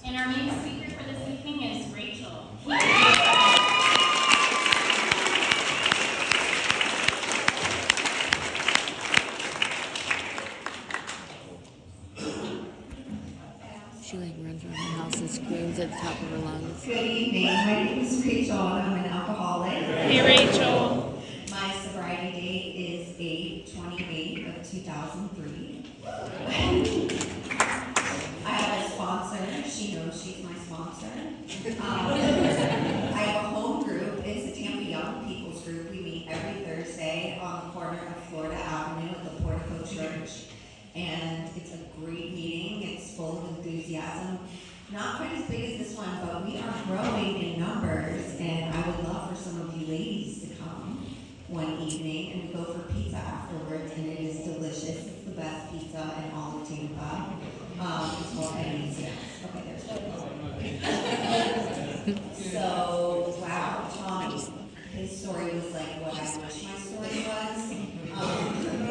And our main speaker for this evening is Rachel. She runs around the house and screams at the top of her lungs. Good evening. My name is Rachel and I'm an alcoholic. Hey, Rachel. My sobriety date is 8/28 of 2003. I have a sponsor. She knows she's my sponsor. I have a home group. It's a Tampa Young People's Group. We meet every Thursday on the corner of Florida Avenue at the Portico Church. And it's a great meeting. It's full of enthusiasm. Not quite as big as this one, but we are growing in numbers. And I would love for some of you ladies to come one evening. And we go for pizza afterwards, and it is delicious. It's the best pizza in all of Tampa. It's called Eddie's. Yes. Okay, there's So, wow, Tommy, his story was like what I wish my story was.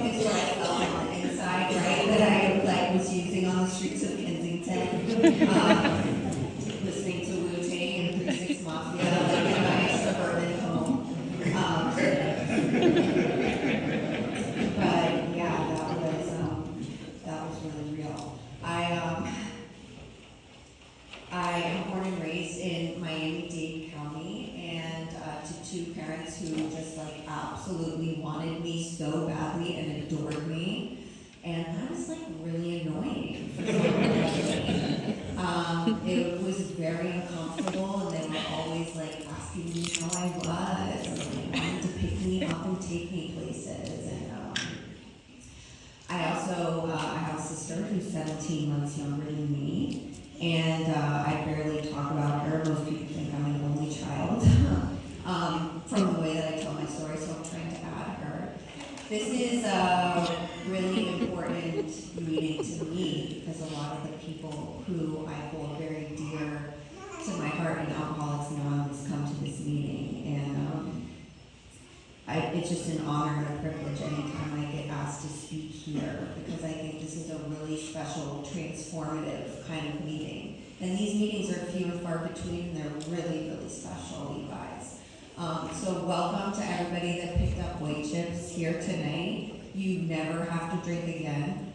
It's what I felt on the inside, right, that I was using on the streets of Kensington, listening to Wu-Tang and 3 6 Mafia, in my suburban home. But yeah, that was really real. I am born and raised in Miami-Dade County, and to 2 parents who just absolutely wanted me so badly and adored me, and that was really annoying for some reason. It was very uncomfortable, and they were always asking me how I was, and wanting to pick me up and take me places. And I also I have a sister who's 17 months younger than me. And I barely talk about her. Most people think I'm an only child from the way that I tell my story, so I'm trying to add her. This is a really important meeting to me because a lot of the people who I hold very dear to my heart in Alcoholics Anonymous come to this meeting. And it's just an honor and a privilege anytime I get asked to speak here, because I think this is a really special, transformative kind of meeting. And these meetings are few and far between, and they're really, really special, you guys. So welcome to everybody that picked up white chips here tonight. You never have to drink again.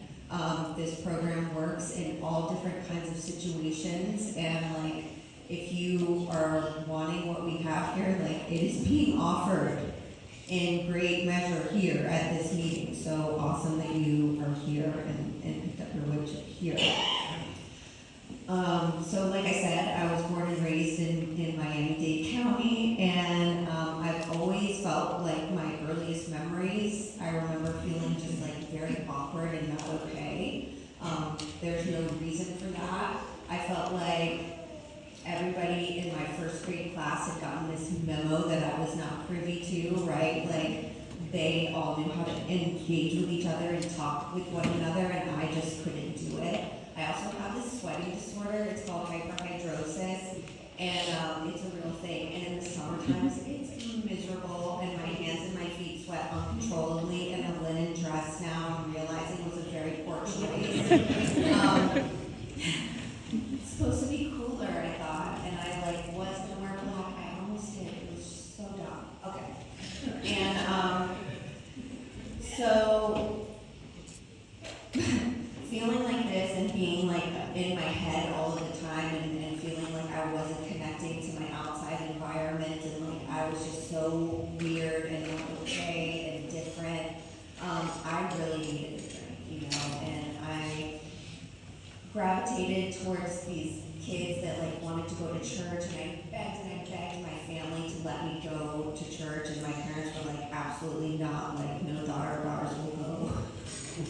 This program works in all different kinds of situations, and if you are wanting what we have here, it is being offered in great measure here at this meeting. So awesome that you are here and picked up your white chip here. So like I said, I was born and raised in Miami-Dade County, and I've always felt my earliest memories, I remember feeling just very awkward and not okay. There's no reason for that. I felt like everybody in my first grade class had gotten this memo that I was not privy to, right? They all knew how to engage with each other and talk with one another, and I just couldn't do it. I also have this sweating disorder. It's called hyperhidrosis, and it's a real thing. And in the summer times, it's miserable, and my hands and my feet sweat uncontrollably, and a linen dress now I'm realizing was a very poor choice. It's supposed to be cooler, I thought, and I was gonna wear black. I almost did. It was just so dumb. Okay. And so feeling like this and being in my head all of the time, and feeling I wasn't connecting to my outside environment, and I was just so weird and not okay and different. I really needed a drink, and I gravitated towards these kids that wanted to go to church, and I begged my family to let me go to church, and my parents were absolutely not, no daughter of ours will go to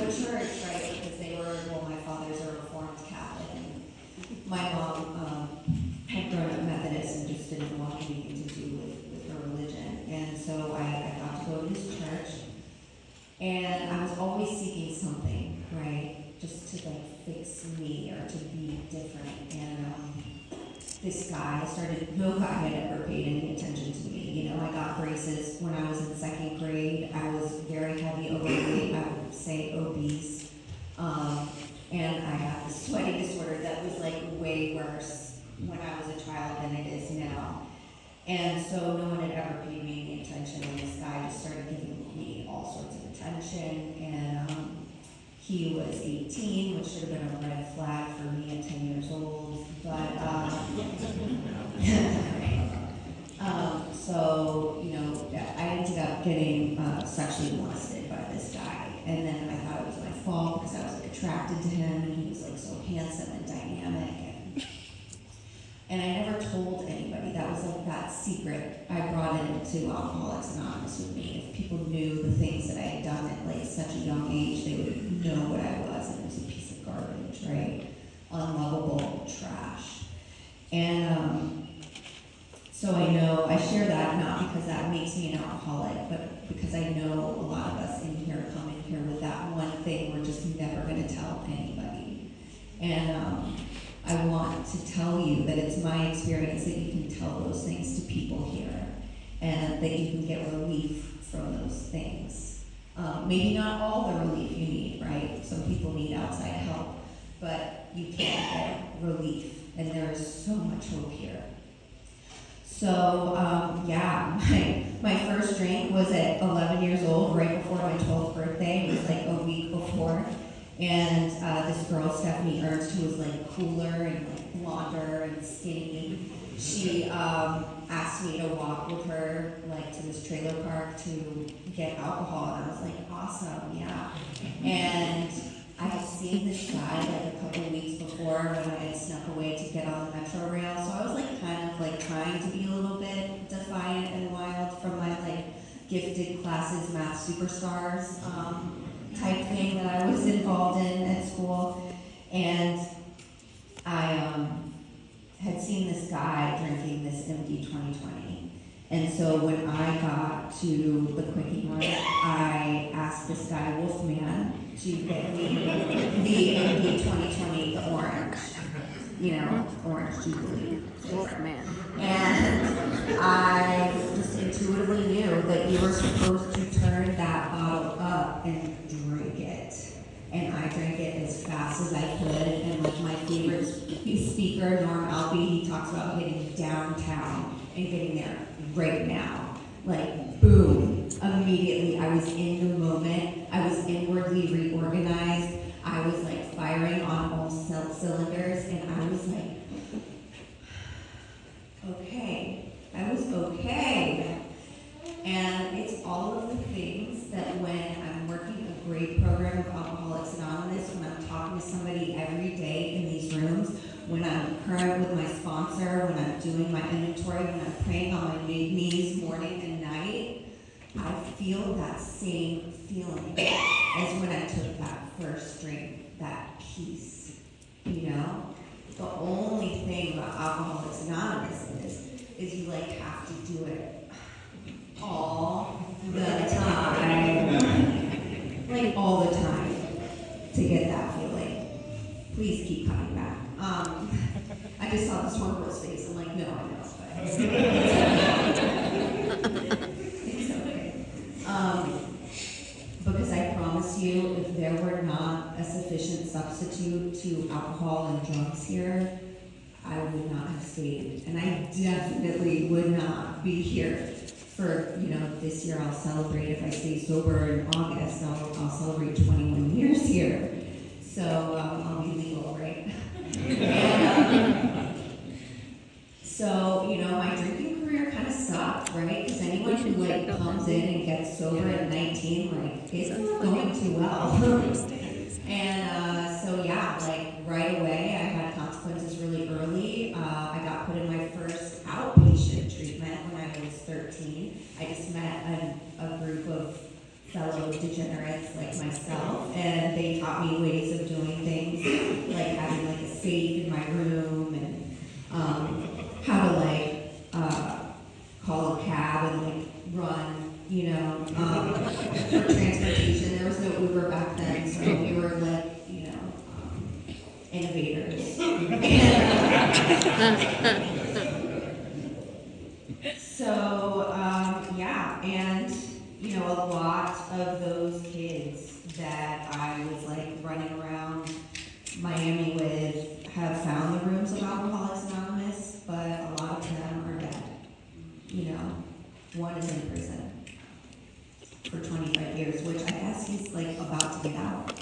a church, right? Because my father's a Reformed Catholic, and my mom had grown up Methodist and just didn't want anything to do with her religion. And so I got to go to this church, and I was always seeking something, right? Just to fix me or to be different. And this guy no guy had ever paid any attention to me. I got braces when I was in 2nd grade. I was very heavy, overweight, I would say obese. And I had this sweating disorder that was way He was 18, which should have been a red flag for me at 10 years old, but, so, you know, I ended up getting sexually molested by this guy, and then I thought it was my fault because I was like attracted to him, and he was like so handsome and dynamic, and I never told anybody. That was like that secret I brought into Alcoholics Anonymous with me. If people knew the things that I had done at like such a young age, they would know what I was, and it was a piece of garbage, right? Unlovable trash. And so I know, I share that not because that makes me an alcoholic, but because I know a lot of us in here come in here with that one thing we're just never going to tell anybody. And I want to tell you that it's my experience that you can tell those things to people here, and that you can get relief from those things. Maybe not all the relief you need, right? Some people need outside help, but you can get relief, and there is so much hope here. So, yeah, my first drink was at 11 years old, right before my 12th birthday. It was like a week before. And this girl, Stephanie Ernst, who was like cooler and like blonder and skinny, she asked me to walk with her like to this trailer park to get alcohol, and I was like, awesome, yeah. And I had seen this guy like a couple of weeks before when I had snuck away to get on the Metro rail, so I was like kind of like trying to be a little bit defiant and wild from my like gifted classes, math superstars type thing that I was involved in at school. And I had seen this guy drinking this MD 2020. And so when I got to the quickie run, I asked this guy, Wolfman, to get me the MD 2020, the orange, you know, orange jubilee. Wolfman. And I just intuitively knew that you were supposed to turn that bottle up and drink it. And I drank it as fast as I could. And like my favorite speaker, Norm Alfie, he talks about getting downtown and getting there right now. Like, boom, immediately. I was in the moment. I was inwardly reorganized. I was like firing on all cylinders, and I was like, okay. I was okay. And it's all of the things that when I'm working a great program of Alcoholics Anonymous, when I'm talking to somebody every day in these rooms, when I'm current with my sponsor, when I'm doing my inventory, when I'm praying on my knees morning and night, I feel that same feeling as when I took that first drink, that peace, you know? The only thing about Alcoholics Anonymous is you like have to do it all the time. Like all the time to get that feeling. Please keep coming back. I just saw this one girl's face. I'm like, no, I know, but it's okay. Because I promise you, if there were not a sufficient substitute to alcohol and drugs here, I would not have stayed. And I definitely would not be here for, you know, this year I'll celebrate, if I stay sober in August, I'll celebrate 21 years here. So I'll be legal, right? So, you know, my drinking career kind of sucked, right? Because anyone who like comes in and gets sober at 19, like, it's not going too well. And so yeah, like right away, I had consequences really early. I got put in my first outpatient treatment when I was 13. I just met a group of fellow degenerates like myself, and they taught me ways of doing things, like having like a safe in my room, and how to like call a cab and like run, you know, for transportation. There was no Uber back then, so we were like, you know, innovators. So, yeah, and, you know, a lot of those kids that I was like running around Miami with have found the rooms of Alcoholics Anonymous, but a lot of them are dead. You know, one is in prison for 25 years, which I guess he's like about to get out.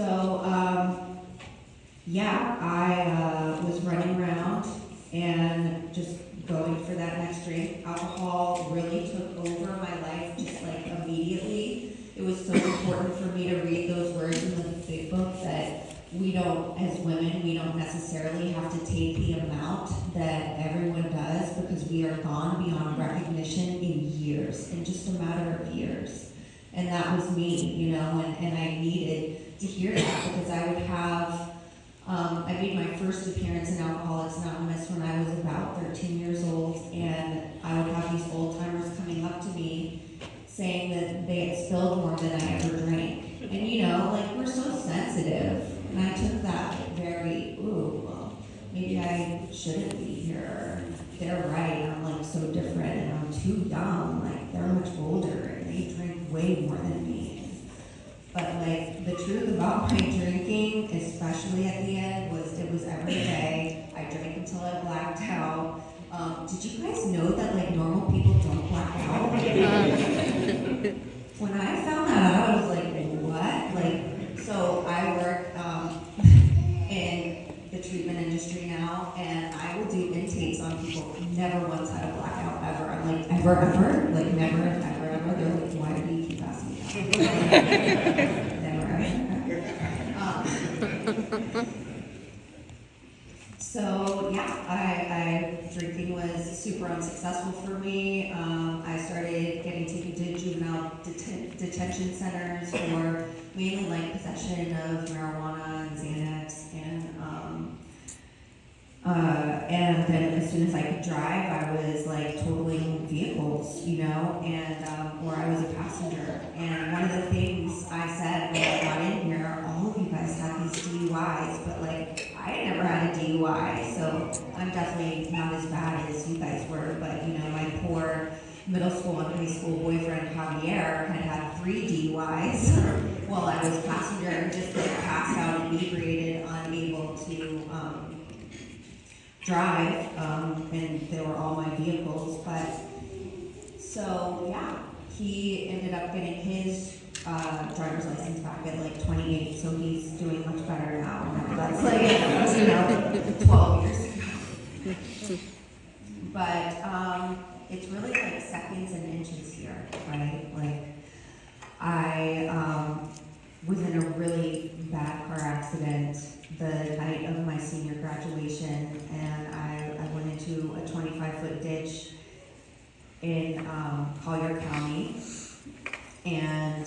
So, yeah, I was running around and just going for that next drink. Alcohol really took over my life just like immediately. It was so important for me to read those words in the big book that we don't, as women, we don't necessarily have to take the amount that everyone does because we are gone beyond recognition in years, in just a matter of years. And that was me, you know, and I needed to hear that because I would have, I made my first appearance in Alcoholics Anonymous when I was about 13 years old, and I would have these old timers coming up to me saying that they had spilled more than I ever drank. And you know, like, we're so sensitive, and I took that very, ooh, well, maybe I shouldn't be here. They're right, I'm like so different, and I'm too young, like they're much older, and they drink way more than me. But like, the truth about my drinking, especially at the end, was it was every day. I drank until I blacked out. Did you guys know that like normal people don't black out? When I found that out, I was like, what? Like, so I work in the treatment industry now, and I will do intakes on people who never once had a blackout ever. I'm like, ever? Like, never, ever? They're like, why do you keep asking that? Never, ever. So yeah, drinking was super unsuccessful for me. I started getting taken to juvenile detention centers for mainly like possession of marijuana and Xanax, and then as soon as I could drive, I was like totaling vehicles, you know, and or I was a passenger. And one of the things I said when I got in here, all of you guys had these DUIs, but like I had never had a DUI, so I'm definitely not as bad as you guys were. But you know, my poor middle school and high school boyfriend Javier had 3 DUIs while I was passenger, and just like passed out, inebriated, unable to drive, and they were all my vehicles. But so yeah, he ended up getting his driver's license back at like 28, so he's doing much better now. That's like, you know, 12 years ago. But it's really like seconds and inches here, right? Like, I was in a really bad car accident the night of my senior graduation, and I went into a 25-foot ditch in Collier County, and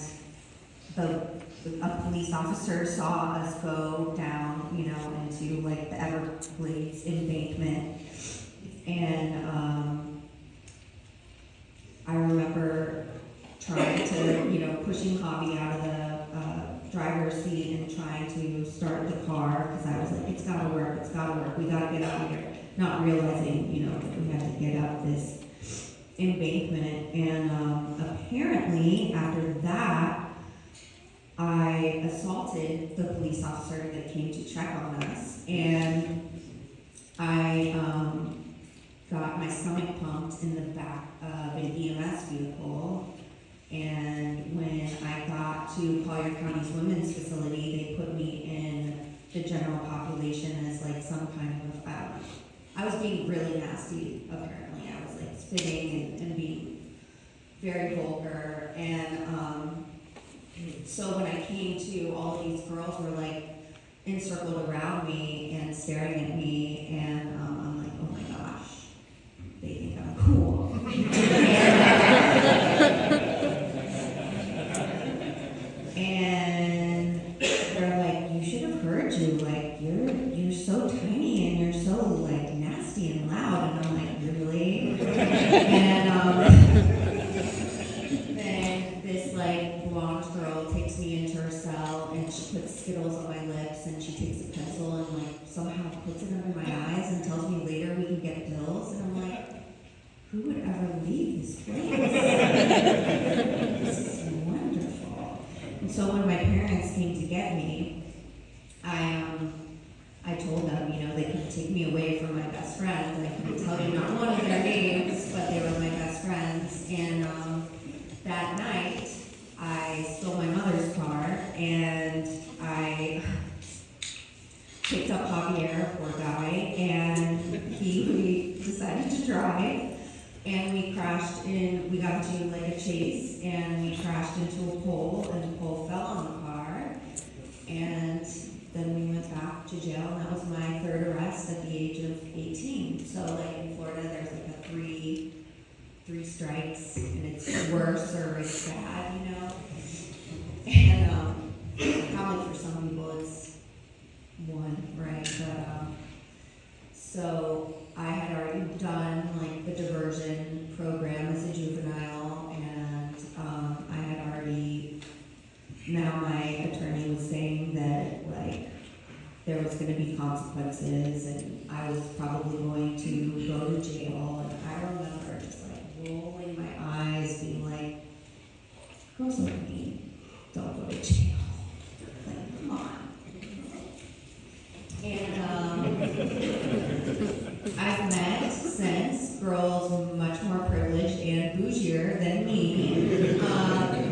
a police officer saw us go down, you know, into like the Everglades embankment, and I remember trying to, you know, pushing Javi out of the driver's seat and trying to start the car because I was like, it's gotta work, we gotta get out of here. Not realizing, you know, that we had to get up this embankment. And apparently, after that, I assaulted the police officer that came to check on us. And I got my stomach pumped in the back of an EMS vehicle. And when I got to Collier County's women's facility, they put me in the general population as like some kind of, I was being really nasty, apparently. I was like spitting and being very vulgar. And so when I came to, all of these girls were like encircled around me and staring at me, and I'm like, oh my gosh, they think I'm cool. And they're like, you should have heard you, like, you're so tiny and you're so like nasty and loud. And I'm like, really? And then this like blonde girl takes me into her cell, and she puts Skittles on my lips, and she takes a pencil and like somehow puts it under my eyes and tells me later we can get pills. And I'm like, who would ever leave this place? This is wonderful. And so when my parents came to get me, I told them, you know, they could take me away from my best friend. I couldn't tell you not one of their names, but they were my best friends. And that night, I stole my mother's car, and I picked up Javier, poor guy, and we decided to drive. And we crashed we got into like a chase, and we crashed into a pole, and the pole fell on the car. And then we went back to jail, and that was my third arrest at the age of 18. So like in Florida, there's like a three strikes, and it's worse or it's bad, you know? And probably for some people it's one, right? But so I had already done like the diversion program as a juvenile, and I had already, now my attorney was saying that like there was going to be consequences, and I was probably going to go to jail. And I remember just like rolling my eyes, being like, girls like me don't go to jail. Like, come on. And I've met since girls much more privileged and bougier than me,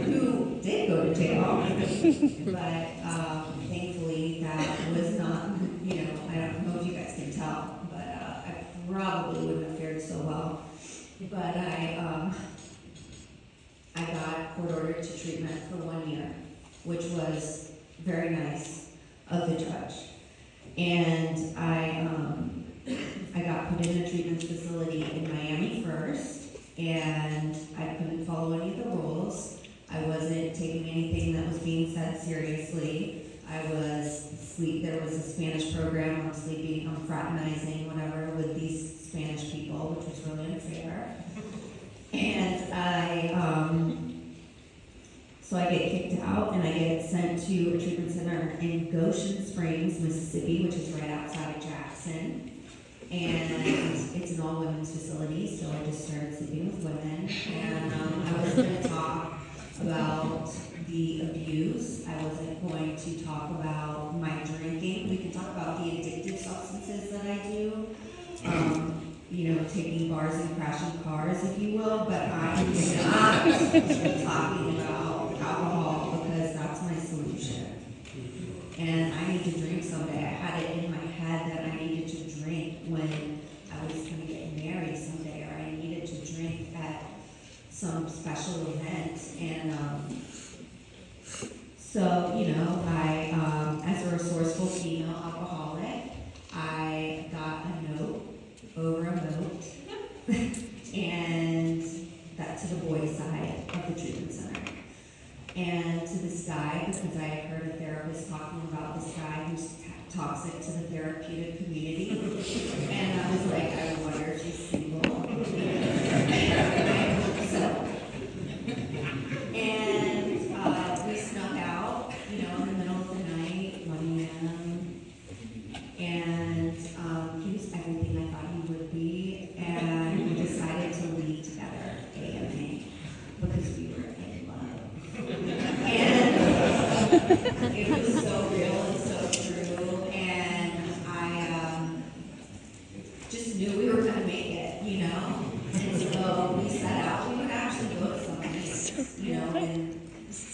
who did go to jail, but thankfully that was not, you know, I don't know if you guys can tell, but I probably wouldn't have fared so well. But I got court ordered to treatment for 1 year, which was very nice of the judge. And I got put in a treatment facility in Miami first, and I couldn't follow any of the rules. I wasn't taking anything that was being said seriously. There was a Spanish program, I'm sleeping, I'm fraternizing, whatever, with these Spanish people, which was really unfair. And so I get kicked out, and I get sent to a treatment center in Goshen Springs, Mississippi, which is right outside of Jackson. And it's an all-women's facility, so I just started sleeping with women. And I was going to talk about the abuse. I wasn't going to talk about my drinking. We can talk about the addictive substances that I do. You know, taking bars and crashing cars, if you will, but I'm not talking about alcohol because that's my solution. And I need to drink someday. I had it in my head that I needed to drink when I was going to get married someday, or I needed to drink at some special event. And so, you know, I, as a resourceful female alcoholic, I got a note over a note, and that's to the boys' side of the treatment center. And to this guy, because I had heard a therapist talking about this guy who's toxic to the therapeutic community. And I was like, I wonder if she's single. So, and we snuck out, you know, in the middle of the night, 1 a.m. And he was everything I thought he would be. And we decided to leave together, AMA, because we were in love. And it was so real and so true. And I just knew we were going to make it, you know? And so we set out. We would actually go to some place, you know, and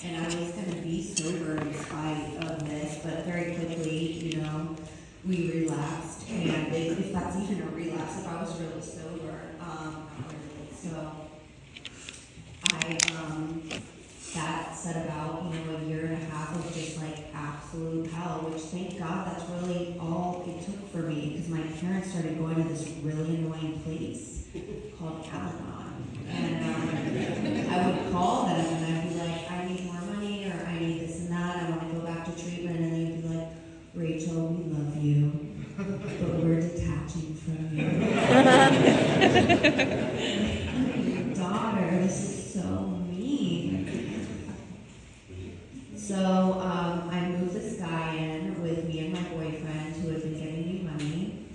I was going to be sober in spite of this, but very quickly, you know, we relapsed. And if that's even a relapse, if I was really sober, not really. So that set about, you know, 1.5 years of just like absolute hell, which thank God that's really all it took for me, because my parents started going to this really annoying place called Al-Anon. And I would call them and I'd be like, I need more money, or I need this and that, I want to go back to treatment, and they'd be like, Rachel, we love you, but we're detaching from you. Your daughter, this is so mean. So I moved this guy in with me and my boyfriend, who had been giving me money.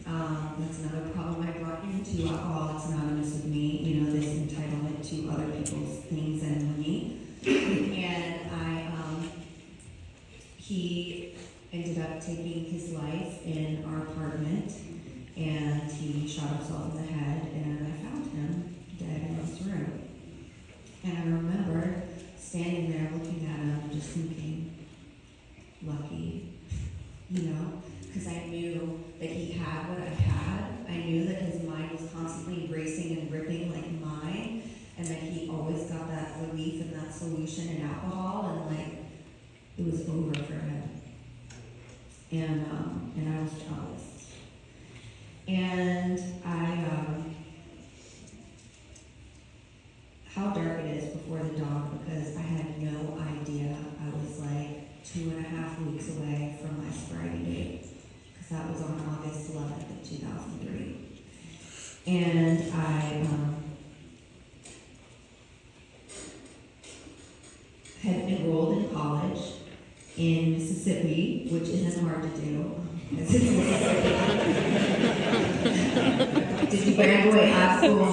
That's another problem I brought into Alcoholics Anonymous with me, you know, this entitlement to other people's things and money. And he ended up taking his life in our apartment, and he shot himself in the head, and I found him dead in his room. And I remember standing there looking at him, just thinking, lucky, you know, because I knew and I was jealous. And how dark it is before the dawn, because I had no idea I was like 2.5 weeks away from my sobriety date, because that was on August 11th of 2003. And I had enrolled in college in Mississippi, which isn't hard to do, because it's Mississippi. Did you graduate high school?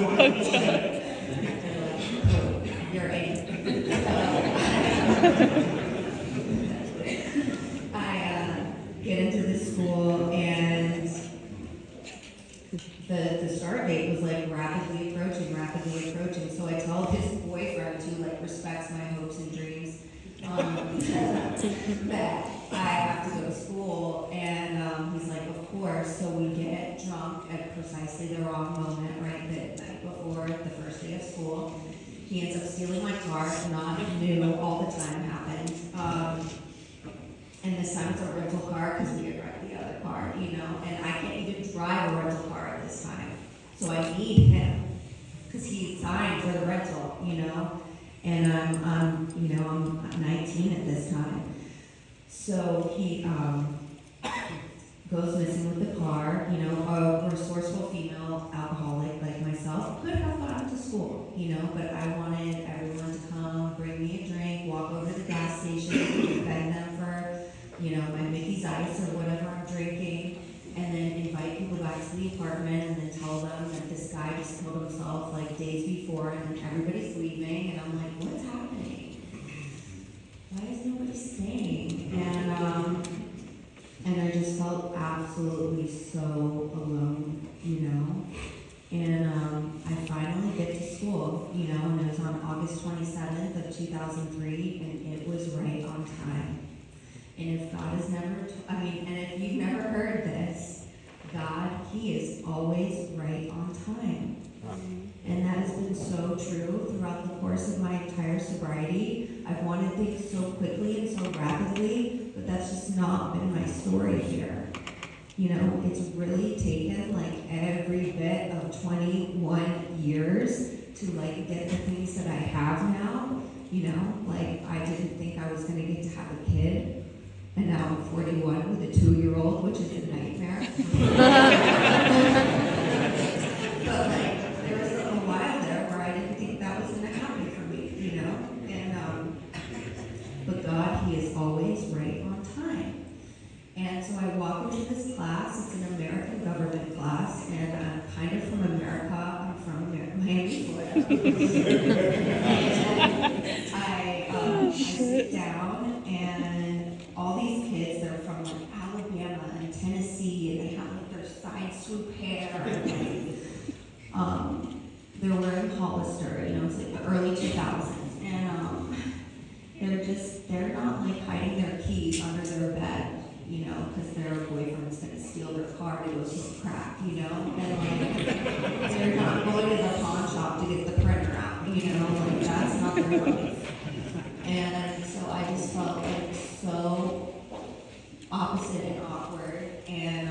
You're in. I get into this school, and the start date was like rapidly approaching. So I tell his boyfriend, who like respects my hopes and dreams, that I have to go to school, and he's like, of course. So we get drunk at precisely the wrong moment, right the night before the first day of school. He ends up stealing my car, not new, all the time happens. And this time it's a rental car, because we had rented the other car, you know, and I can't even drive a rental car at this time. So I need him, because he signed for the rental, you know, and I'm 19 at this time. So he goes missing with the car. You know, a resourceful female alcoholic like myself could have gone to school, you know, but I wanted everyone to come, bring me a drink, walk over to the gas station, beg them for, you know, my Mickey's Ice or whatever I'm drinking, and then invite people back to the apartment, and then tell them that this guy just killed himself like days before, and then everybody's leaving, and I'm like, what's happening? Why is nobody staying? And I just felt absolutely so alone, you know? And I finally get to school, you know, and it was on August 27th of 2003, and it was right on time. And if God has never, and if you've never heard this, God, He is always right on time. And that has been so true throughout the course of my entire sobriety. I've wanted things so quickly and so rapidly, but that's just not been my story here. You know, it's really taken like every bit of 21 years to like get the things that I have now. You know, like I didn't think I was gonna get to have a kid, and now I'm 41 with a 2-year-old, which is a nightmare. But like, there was a while there where I didn't think that was gonna happen for me, you know? And but God, He is always right on time. And so I walk into this class. It's an American government class, and I'm kind of from America. I'm from Miami, Florida. And I sit down, and all these kids, they're from like Alabama and Tennessee, and they have like their side swoop hair, and they're wearing Hollister, you know, it's like the early 2000s, and they're not like hiding their keys under their bed, you know, because their boyfriend's gonna steal their car to go smoke crack, you know, and like, they're not going to the pawn shop to get the printer out, you know, like that's not their life. And so I just felt like so opposite and awkward, and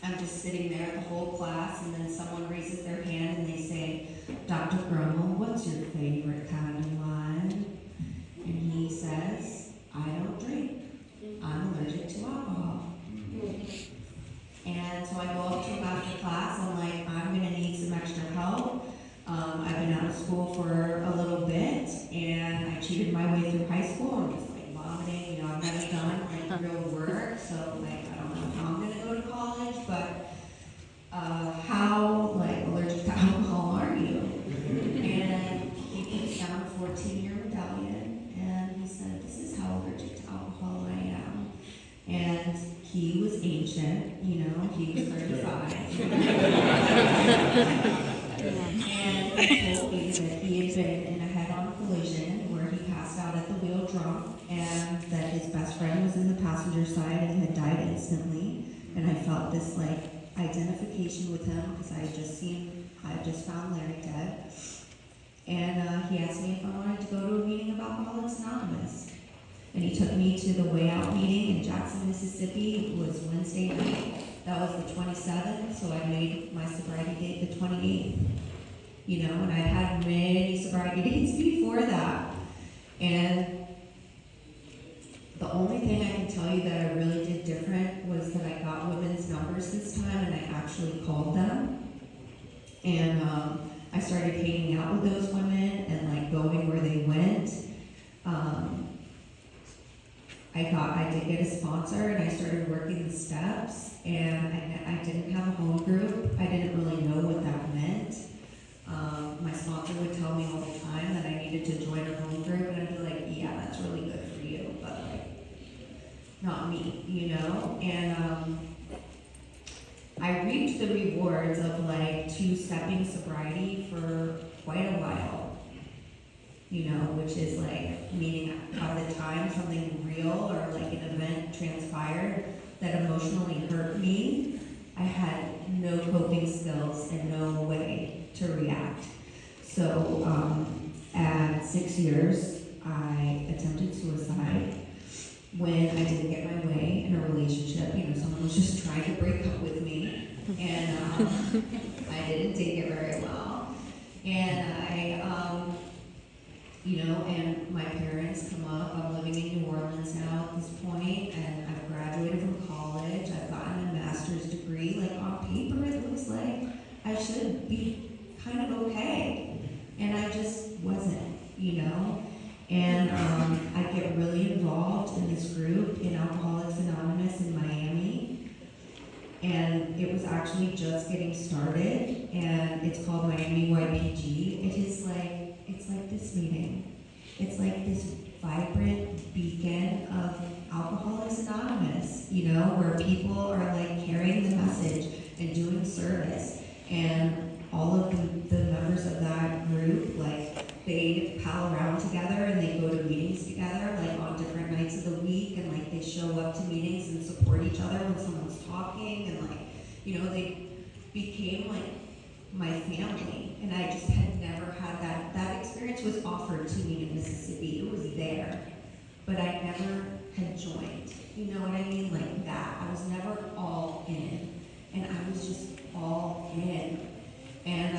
I'm just sitting there the whole class, and then someone raises their hand and they say, Dr. Grummel, what's your favorite kind of wine? And he says, I don't drink. I'm allergic to alcohol. And so I go up to him after class. I'm like, I'm going to need some extra help. I've been out of school for a little bit, and I cheated my way through high school. I'm just like vomiting. You know, I've never done like real work, so like I don't know how I'm going to go to college. But how like allergic to alcohol are you? And he puts down a 14-year medallion, and he said, "This is how allergic to alcohol I am." And he was ancient, you know, he was 35. And he told me that he had been in a head-on collision where he passed out at the wheel drunk, and that his best friend was in the passenger side and had died instantly. And I felt this like identification with him because I had just found Larry dead. And he asked me if I wanted to go to a meeting of Alcoholics Anonymous. And he took me to the Way Out meeting in Jackson, Mississippi. It was Wednesday night. That was the 27th, so I made my sobriety date the 28th. You know, and I had many sobriety dates before that. And the only thing I can tell you that I really did different was that I got women's numbers this time and I actually called them. And I started hanging out with those women and like going where they went. I did get a sponsor and I started working the steps, and I didn't have a home group. I didn't really know what that meant. My sponsor would tell me all the time that I needed to join a home group, and I'd be like, yeah, that's really good for you, but like, not me, you know? And I reaped the rewards of like two-stepping sobriety for quite a while. You know, which is like, meaning by the time something real or like an event transpired that emotionally hurt me, I had no coping skills and no way to react. So at 6 years, I attempted suicide when I didn't get my way in a relationship. You know, someone was just trying to break up with me, and I didn't take it very well. And you know, and my parents come up. I'm living in New Orleans now at this point, and I've graduated from college. I've gotten a master's degree. Like, on paper, it looks like I should be kind of okay. And I just wasn't, you know? And I get really involved in this group in Alcoholics Anonymous in Miami. And it was actually just getting started, and it's called Miami YPG. It's like this meeting. It's like this vibrant beacon of Alcoholics Anonymous, you know, where people are like carrying the message and doing service. And all of the members of that group, like, they pal around together and they go to meetings together, like on different nights of the week, and like they show up to meetings and support each other when someone's talking, and like, you know, they became like my family. And I just had never had that experience was offered to me in Mississippi. It was there, but I never had joined. You know what I mean? Like that. I was never all in, and I was just all in. And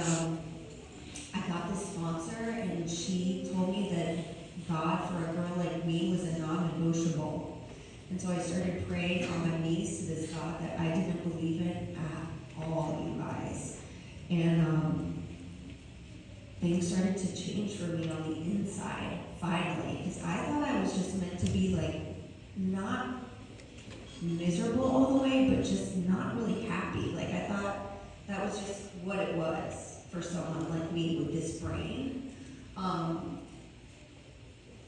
I got this sponsor, and she told me that God for a girl like me was a non-negotiable. And so I started praying on my knees to this God that I didn't believe in at all, you guys. And things started to change for me on the inside, finally, because I thought I was just meant to be like, not miserable all the way, but just not really happy. Like, I thought that was just what it was for someone like me with this brain.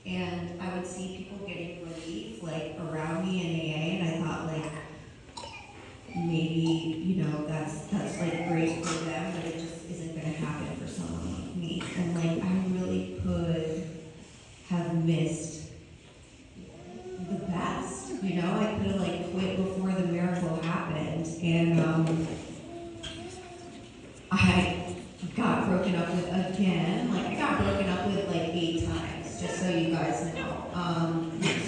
And I would see people getting relief, like, around me in AA, and I thought, like, maybe, you know, that's like great for them, but it just isn't gonna happen for someone like me. And like, I really could have missed the best, you know? I could have like quit before the miracle happened. And I got broken up with again. Like, I got broken up with like 8 times, just so you guys know.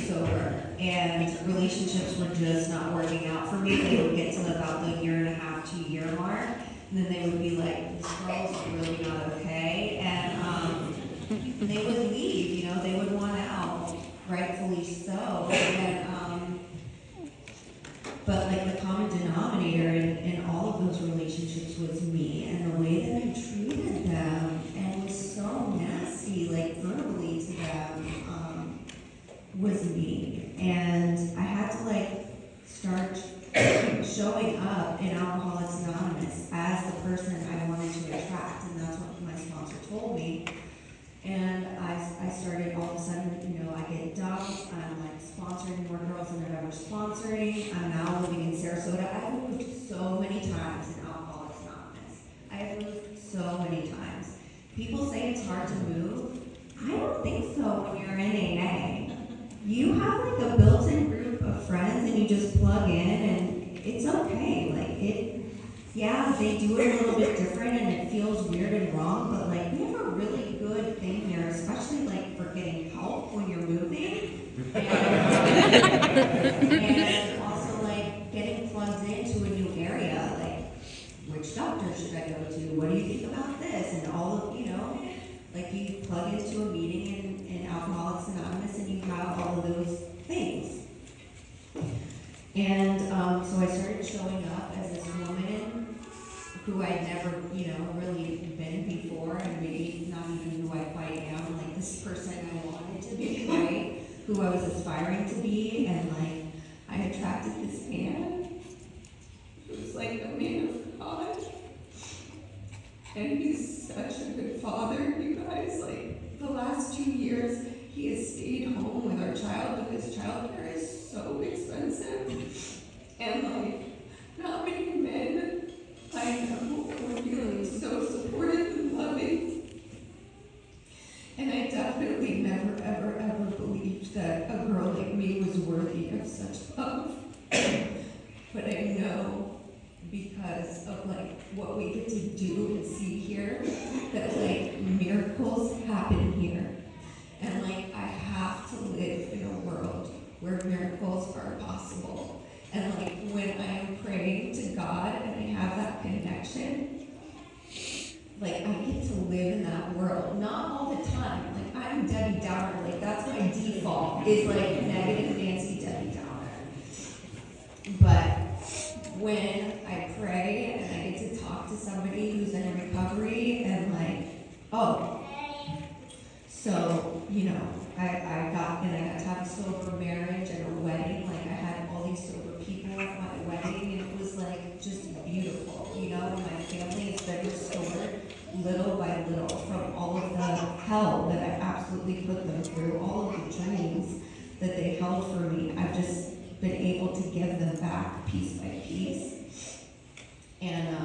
Sober. And relationships were just not working out for me. They would get to about the 1.5 to 2 year mark, and then they would be like, this girl's really not okay. And they would leave, you know, they would want out, rightfully so. And but like the common denominator in all of those relationships was me, and the way that I treated them and was so nasty, like verbally to them, was me. And I had to like start showing up in Alcoholics Anonymous as the person I wanted to attract, and that's what my sponsor told me. And I started all of a sudden, you know, I get dumped, I'm like sponsoring more girls than I've ever sponsoring. I'm now living in Sarasota. I've moved so many times in Alcoholics Anonymous. I have moved so many times. People say it's hard to move. I don't think so when you're in AA. You have like a built-in group of friends and you just plug in and it's okay. Like yeah, they do it a little bit different and it feels weird and wrong, but like we have a really good thing there, especially like for getting help when you're moving. And also like getting plugged into a new area, like which doctor should I go to? What do you think about this? And all of, like you plug into a meeting in Alcoholics Anonymous and you have all of those things. And so I started showing up as this woman who I'd never, really been before, and maybe not even who I quite am, like this person I wanted to be, right? Who I was aspiring to be, and like I attracted this man who was like a man of God. And he's such a good father, you guys. Like the last 2 years, he has stayed home with our child because childcare is so expensive. And like, not many men I know would be like so supportive and loving. And I definitely never, ever, ever believed that a girl like me was worthy of such love. But I know because of like what we get to do and see here, that like miracles happen here. And like I have to live in a world where miracles are possible. And like when I am praying to God and I have that connection, like I get to live in that world. Not all the time. Like I'm Debbie Downer. Like that's my default, is like negative Nancy Debbie Downer. But when I pray and I get to talk to somebody who's in recovery and like, oh, so, I got to have a sober marriage and a wedding. Like I had all these sober people at my wedding, and it was like just beautiful. My family has been restored little by little from all of the hell that I absolutely put them through, all of the dreams that they held for me. I've just been able to give them back piece by piece. And,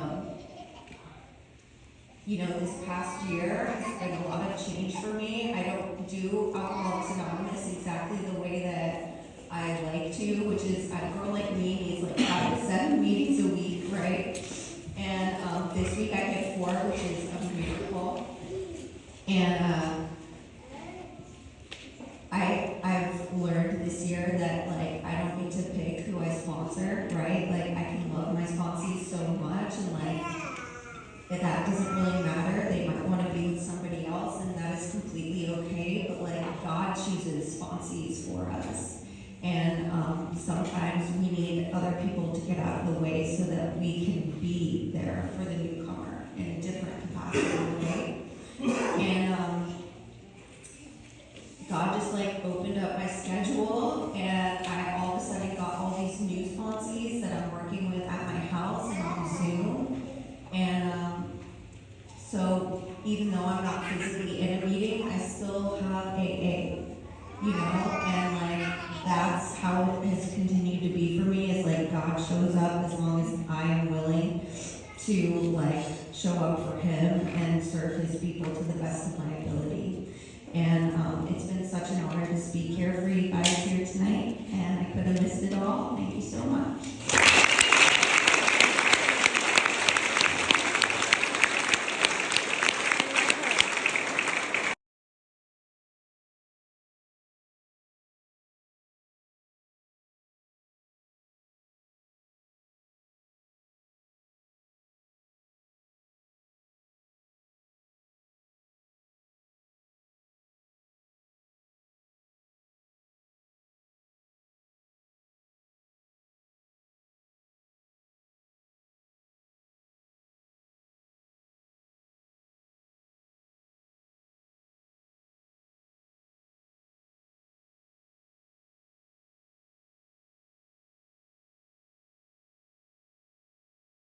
this past year has been a lot of change for me. I don't do Alcoholics Anonymous exactly the way that I like to, which is a girl like me needs like 5 to 7 meetings a week, right? And this week I had 4, which is a miracle. And I've learned this year that like I don't need to pick who I sponsor, right? Like I can love my sponsees so much, and like that doesn't really matter. They might want to be with somebody else, and that is completely okay. But like God chooses sponsees for us, and sometimes we need other people to get out of the way so that we can be there for the newcomer in a different capacity, okay? And God just like opened up my schedule, and I all of a sudden got all these new sponsees that I'm working with at my house and on Zoom. And so even though I'm not physically in a meeting, I still have AA, and like that's how it has continued to be for me, is like God shows up as long as I am willing to like show up for Him and serve His people to the best of my ability. And it's been such an honor to speak here for you guys here tonight, and I could have missed it all. Thank you so much.